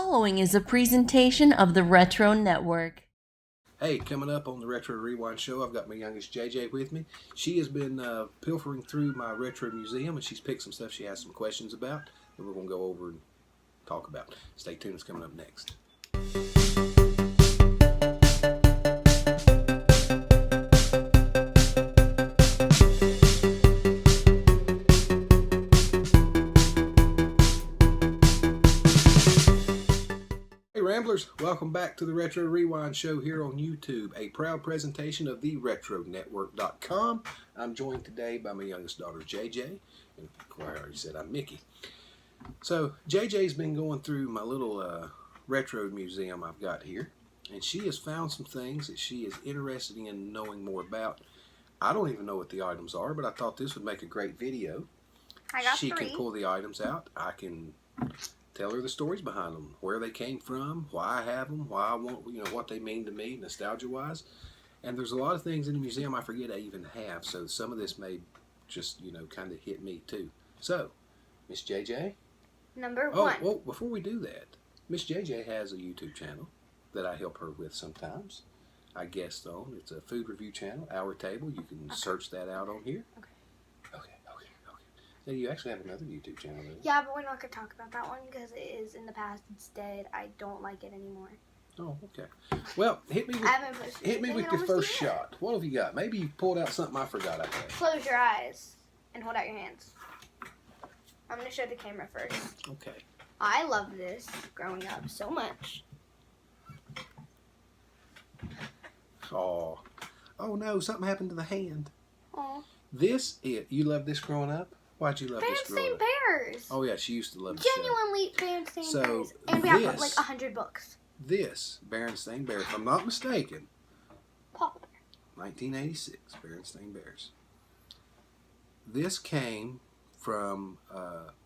following is a presentation of the Retro Network. Hey, coming up on the Retro Rewind Show, I've got my youngest JJ with me. She has been pilfering through my retro museum, and she's picked some stuff she has some questions about that we're going to go over and talk about. Stay tuned, it's coming up next. Ramblers, welcome back to the Retro Rewind Show here on YouTube, a proud presentation of the RetroNetwork.com. I'm joined today by my youngest daughter, JJ, and I already said I'm Mickey. So, JJ's been going through my little retro museum I've got here, and she has found some things that she is interested in knowing more about. I don't even know what the items are, but I thought this would make a great video. She can pull the items out. I can tell her the stories behind them, where they came from, why I have them, why I want, what they mean to me, nostalgia-wise. And there's a lot of things in the museum I forget I even have, so some of this may just, kind of hit me too. So, Miss JJ? Number one. Oh, before we do that, Miss JJ has a YouTube channel that I help her with sometimes. I guest on. It's a food review channel, Our Table. You can search that out on here. Okay. So you actually have another YouTube channel, don't you? Yeah, but we're not going to talk about that one because it is in the past. It's dead. I don't like it anymore. Oh, okay. Well, hit me with your first shot. What have you got? Maybe you pulled out something I forgot I had. Close your eyes and hold out your hands. I'm going to show the camera first. Okay. I loved this growing up so much. Oh no, something happened to the hand. Oh. You loved this growing up? Why'd you love this growing up? Berenstain Bears. Oh yeah, she used to love the Genuinely Berenstain Bears. And we have like 100 books. This, Berenstain Bears, if I'm not mistaken, Papa Bear. 1986, Berenstain Bears. This came from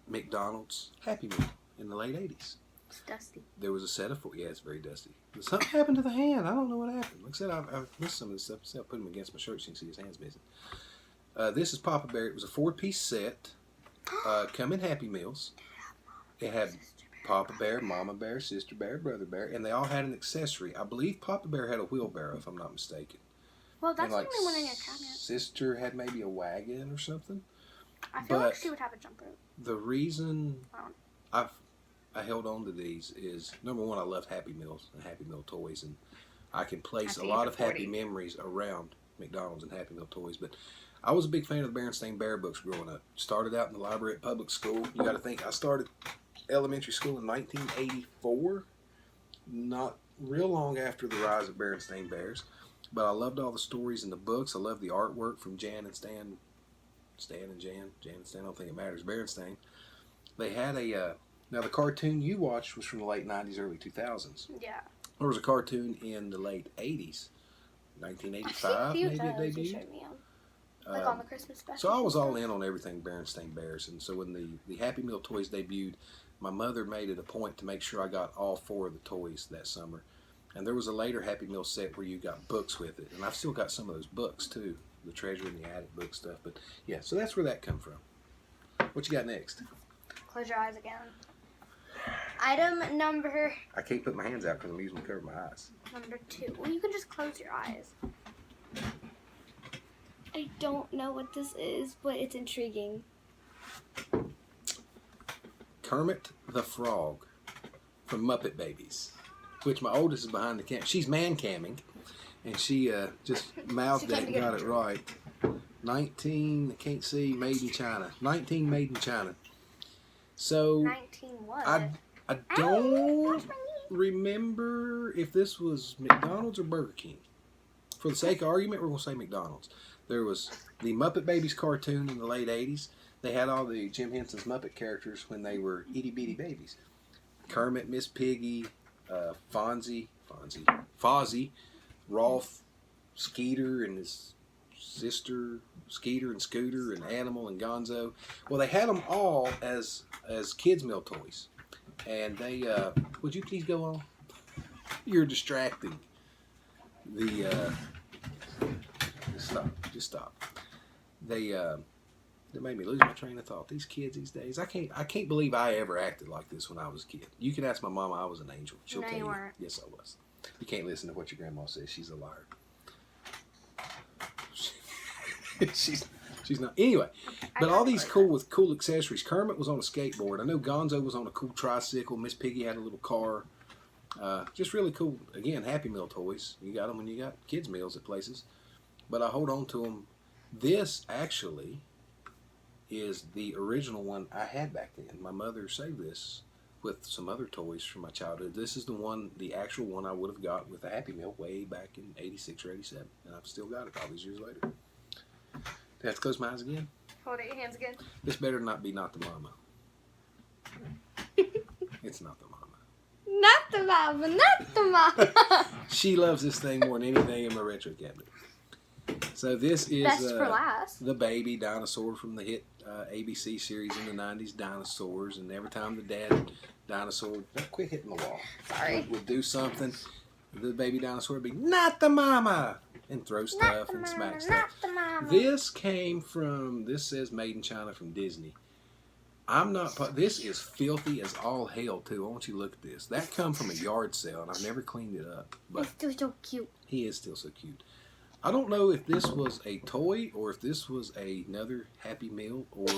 McDonald's Happy Meal in the late 80s. It's dusty. There was a set of four. Yeah, it's very dusty. Something happened to the hand. I don't know what happened. Like I said, I've missed some of this stuff. So I put him against my shirt so you can see his hand's missing. This is Papa Bear. It was a 4-piece set. Come in Happy Meals. It had Papa Bear, Mama Bear, Sister Bear, Brother Bear, and they all had an accessory. I believe Papa Bear had a wheelbarrow, if I'm not mistaken. Well, that's the only one in your cabinet. Sister had maybe a wagon or something. I feel like she would have a jump rope. The reason I held on to these is, number one, I love Happy Meals and Happy Meal toys, and I can place a lot of happy memories around McDonald's and Happy Meal toys, but I was a big fan of the Berenstain Bear books growing up. Started out in the library at public school. You got to think, I started elementary school in 1984, not real long after the rise of Berenstain Bears, but I loved all the stories in the books. I loved the artwork from Jan and Stan and Jan and Stan, I don't think it matters, Berenstain. They had now the cartoon you watched was from the late 90s, early 2000s. Yeah. There was a cartoon in the late 80s, 1985 maybe it debuted. Like on the Christmas special. So I was all in on everything Berenstain Bears, and so when the Happy Meal toys debuted, my mother made it a point to make sure I got all 4 of the toys that summer. And there was a later Happy Meal set where you got books with it, and I've still got some of those books too, the Treasure in the Attic book stuff. But yeah, so that's where that come from. What you got next? Close your eyes again. Item number... I can't put my hands out because I'm using to cover my eyes. Number 2. Well, you can just close your eyes. I don't know what this is, but it's intriguing. Kermit the Frog from Muppet Babies, which my oldest is behind the camera. She's man-camming, and she just mouthed it and got it right. 19, I can't see, made in China. 19 made in China. So 19 what? I don't remember if this was McDonald's or Burger King. For the sake of argument, we're going to say McDonald's. There was the Muppet Babies cartoon in the late 80s. They had all the Jim Henson's Muppet characters when they were itty-bitty babies. Kermit, Miss Piggy, Fozzie, Rolf, Skeeter and his sister, Skeeter and Scooter, and Animal and Gonzo. Well, they had them all as kids' meal toys. And they, would you please go on? You're distracting. Just stop. They That made me lose my train of thought. These kids these days, I can't believe I ever acted like this when I was a kid. You can ask my mama, I was an angel. She'll No, tell you you. weren't. Yes, I was. You can't listen to what your grandma says. She's a liar. She's not. Anyway, but all these cool accessories. Kermit was on a skateboard. I know Gonzo was on a cool tricycle. Miss Piggy had a little car. Just really cool. Again, Happy Meal toys. You got them when you got kids' meals at places. But I hold on to them. This actually is the original one I had back then. My mother saved this with some other toys from my childhood. This is the actual one I would have got with a Happy Meal way back in 86 or 87. And I've still got it all these years later. Do I have to close my eyes again? Hold out your hands again. This better not be Not the Mama. It's Not the Mama. Not the mama, not the mama. She loves this thing more than anything in my retro cabinet. So this is Best for last. the baby dinosaur from the hit ABC series in the 90s, Dinosaurs. And every time the dad dinosaur, quit hitting the wall, Sorry. would do something, the baby dinosaur would be, Not the Mama! And throw stuff and smack stuff. Not the mama. This says Made in China from Disney. This is filthy as all hell, too. I want you to look at this. That come from a yard sale, and I've never cleaned it up. But It's still so cute. he is still so cute. I don't know if this was a toy or if this was another Happy Meal or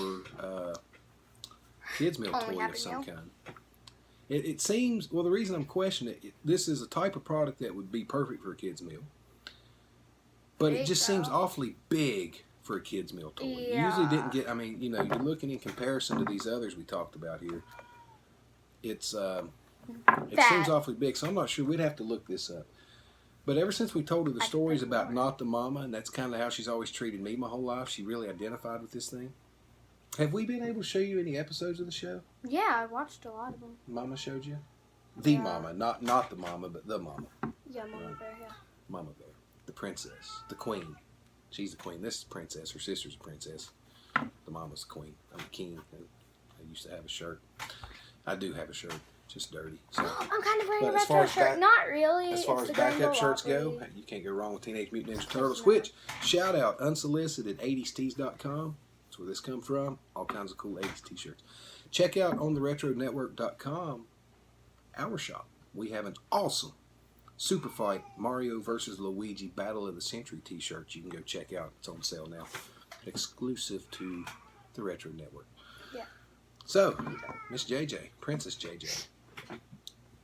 kids meal Only toy Happy of some Meal? kind. It seems, well, the reason I'm questioning it, this is a type of product that would be perfect for a kids meal. But it just seems awfully big for a kids meal toy. Yeah. Usually didn't get, you're looking in comparison to these others we talked about here. It seems awfully big, so I'm not sure. We'd have to look this up. But ever since we told her the stories about Not the Mama, and that's kind of how she's always treated me my whole life, she really identified with this thing. Have we been able to show you any episodes of the show? Yeah, I watched a lot of them. Mama showed you? The Mama, not the Mama, but the Mama. Yeah, Mama Bear, yeah. Mama Bear. The princess. The queen. She's the queen. This is princess. Her sister's a princess. The mama's the queen. I'm the king. I used to have a shirt. I do have a shirt. Just dirty. So, I'm kind of wearing a but as far retro as shirt. Not really. as far It's as the backup Rainbow shirts go, Wobbly. you can't go wrong with Teenage Mutant Ninja Turtles. Which, shout out, unsolicited, 80stees.com. That's where this come from. All kinds of cool 80s t-shirts. Check out on the retronetwork.com our shop. We have an awesome Super Fight Mario vs. Luigi Battle of the Century t-shirt you can go check out. It's on sale now. Exclusive to the Retro Network. Yeah. So, Miss JJ, Princess JJ,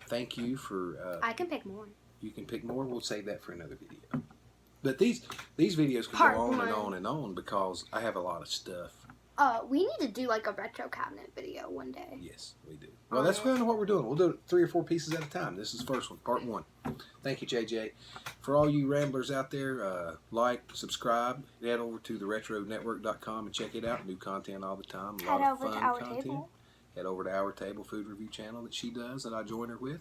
thank you for... I can pick more. You can pick more. We'll save that for another video. But these videos could Part go on one. and on and on because I have a lot of stuff. We need to do like a retro cabinet video one day. Yes, we do. Well, that's kind of what we're doing. We'll do 3 or 4 pieces at a time. This is the first one, part 1. Thank you, JJ. For all you ramblers out there, like, subscribe, head over to theretronetwork.com and check it out. New content all the time. A lot Head of over to fun Our content. Table. Head over to Our Table food review channel that she does that I join her with.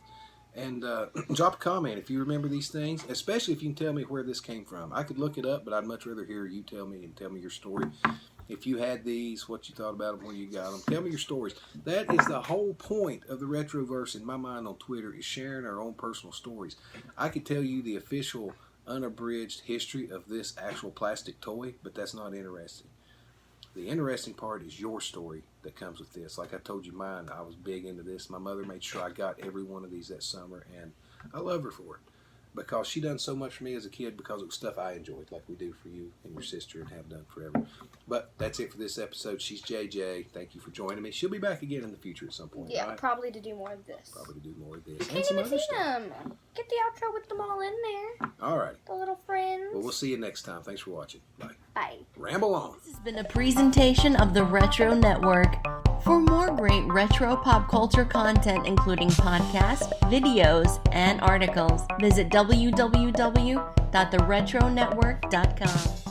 And drop a comment if you remember these things, especially if you can tell me where this came from. I could look it up, but I'd much rather hear you tell me and tell me your story. If you had these, what you thought about them, where you got them. Tell me your stories. That is the whole point of the Retroverse in my mind on Twitter, is sharing our own personal stories. I could tell you the official, unabridged history of this actual plastic toy, but that's not interesting. The interesting part is your story that comes with this. Like I told you mine, I was big into this. My mother made sure I got every one of these that summer, and I love her for it. Because she done so much for me as a kid because it was stuff I enjoyed, like we do for you and your sister and have done forever. But that's it for this episode. She's JJ. Thank you for joining me. She'll be back again in the future at some point. Yeah, right? probably to do more of this. Probably to do more of this. You And can't some even other see stuff. them. Get the outro with them all in there. All right. The little friends. Well, we'll see you next time. Thanks for watching. Bye. Bye. Ramble on. This has been a presentation of the Retro Network. For more great retro pop culture content, including podcasts, videos, and articles, visit www.theretronetwork.com.